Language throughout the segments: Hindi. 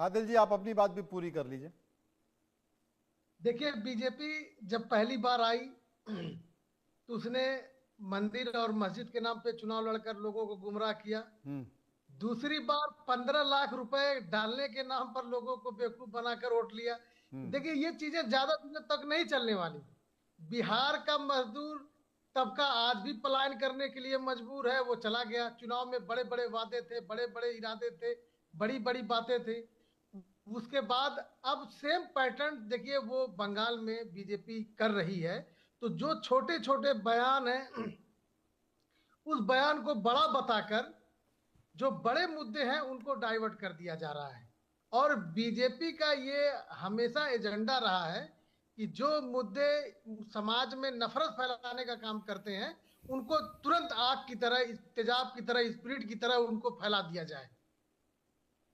आदिल जी, आप अपनी बात भी पूरी कर लीजिए। देखिए, बीजेपी जब पहली बार आई तो उसने मंदिर और मस्जिद के नाम पे चुनाव लड़कर लोगों को गुमराह किया। हम्म। दूसरी बार 15 लाख रुपए डालने के नाम पर लोगों को बेवकूफ बनाकर वोट लिया। हम्म। देखिए, ये चीजें ज्यादा दिनों तक नहीं चलने वाली। बिहार का मजदूर तबका आज भी पलायन करने के लिए मजबूर है। वो चला गया। चुनाव में बड़े बड़े वादे थे, बड़े बड़े इरादे थे, बड़ी बड़ी बातें थी। उसके बाद अब सेम पैटर्न देखिए वो बंगाल में बीजेपी कर रही है। तो जो छोटे छोटे बयान हैं उस बयान को बड़ा बताकर जो बड़े मुद्दे हैं उनको डाइवर्ट कर दिया जा रहा है। और बीजेपी का ये हमेशा एजेंडा रहा है कि जो मुद्दे समाज में नफरत फैलाने का काम करते हैं उनको तुरंत आग की तरह, तेजाब की तरह, स्पिरिट की तरह उनको फैला दिया जाए।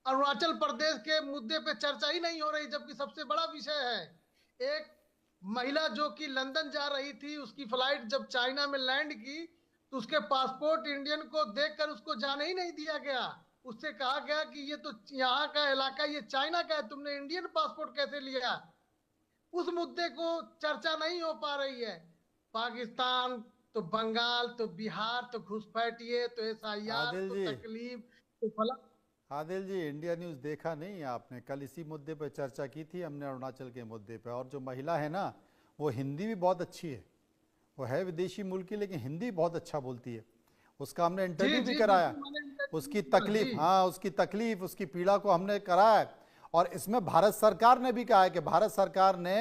अरुणाचल प्रदेश के मुद्दे पे चर्चा ही नहीं हो रही, जबकि सबसे बड़ा विषय है। एक महिला जो कि लंदन जा रही थी, उसकी फ्लाइट जब चाइना में लैंड की तो उसके पासपोर्ट इंडियन को देखकर उसको जाने ही नहीं दिया गया। उससे कहा गया कि ये तो यहाँ का इलाका, ये चाइना का है, तुमने इंडियन पासपोर्ट कैसे लिया। उस मुद्दे को चर्चा नहीं हो पा रही है। पाकिस्तान तो बंगाल तो बिहार तो घुसपैठिए तो एसआईआर आदिल तो जी, तकलीफ तो फला। आदिल जी, इंडिया न्यूज़ देखा नहीं आपने? कल इसी मुद्दे पर चर्चा की थी हमने, अरुणाचल के मुद्दे पर। और जो महिला है ना, वो हिंदी भी बहुत अच्छी है। वो है विदेशी मुल्क की, लेकिन हिंदी बहुत अच्छा बोलती है। उसका हमने जी इंटरव्यू भी जी कराया। बिल्कुल, मैंने उसकी इंटरव्यू जी। तकलीफ, हाँ, उसकी तकलीफ, उसकी पीड़ा को हमने कराया है। और इसमें भारत सरकार ने भी कहा है कि भारत सरकार ने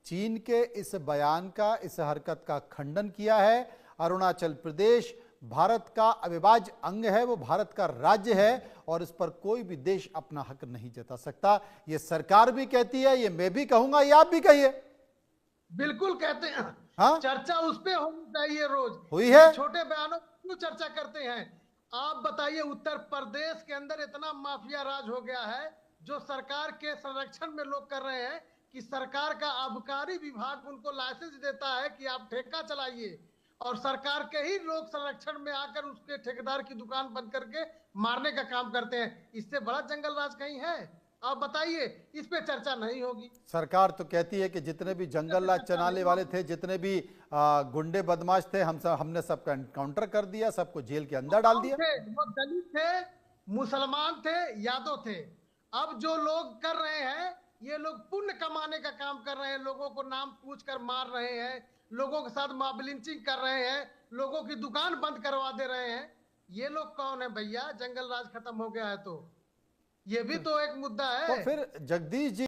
चीन के इस बयान का, इस हरकत का खंडन किया है। अरुणाचल प्रदेश भारत का अविभाज्य अंग है, वो भारत का राज्य है, और इस पर कोई भी देश अपना हक नहीं जता सकता। ये सरकार भी कहती है, ये मैं भी कहूंगा, ये आप भी कहिए। बिल्कुल कहते हैं। हाँ, चर्चा उस पे होनी चाहिए रोज। हुई है। ये छोटे बयानों पर क्यों चर्चा करते हैं? आप बताइए, उत्तर प्रदेश के अंदर इतना माफिया राज हो गया है, जो सरकार के संरक्षण में लोग कर रहे हैं कि सरकार का आबकारी विभाग उनको लाइसेंस देता है कि आप ठेका चलाइए, और सरकार के ही लोग संरक्षण में आकर उसके ठेकेदार की दुकान बंद करके मारने का काम करते हैं। इससे बड़ा जंगल राज कहीं है? आप बताइए। इस पे चर्चा नहीं होगी। सरकार तो कहती है कि जितने भी जंगल राज चर्चा चलाने नहीं वाले होगी। थे, जितने भी गुंडे बदमाश थे, हमने सबका एनकाउंटर कर दिया, सबको जेल के अंदर डाल कौन दिया। थे? वो दलित थे, मुसलमान थे, यादव थे। अब जो लोग कर रहे हैं, ये लोग पुण्य कमाने का काम कर रहे हैं। लोगों को नाम पूछ कर मार रहे हैं, लोगों के साथ मॉब लिंचिंग कर रहे हैं, लोगों की दुकान बंद करवा दे रहे हैं। ये लोग कौन है भैया? जंगल राज खत्म हो गया है तो ये भी तो एक मुद्दा तो है। फिर जगदीश जी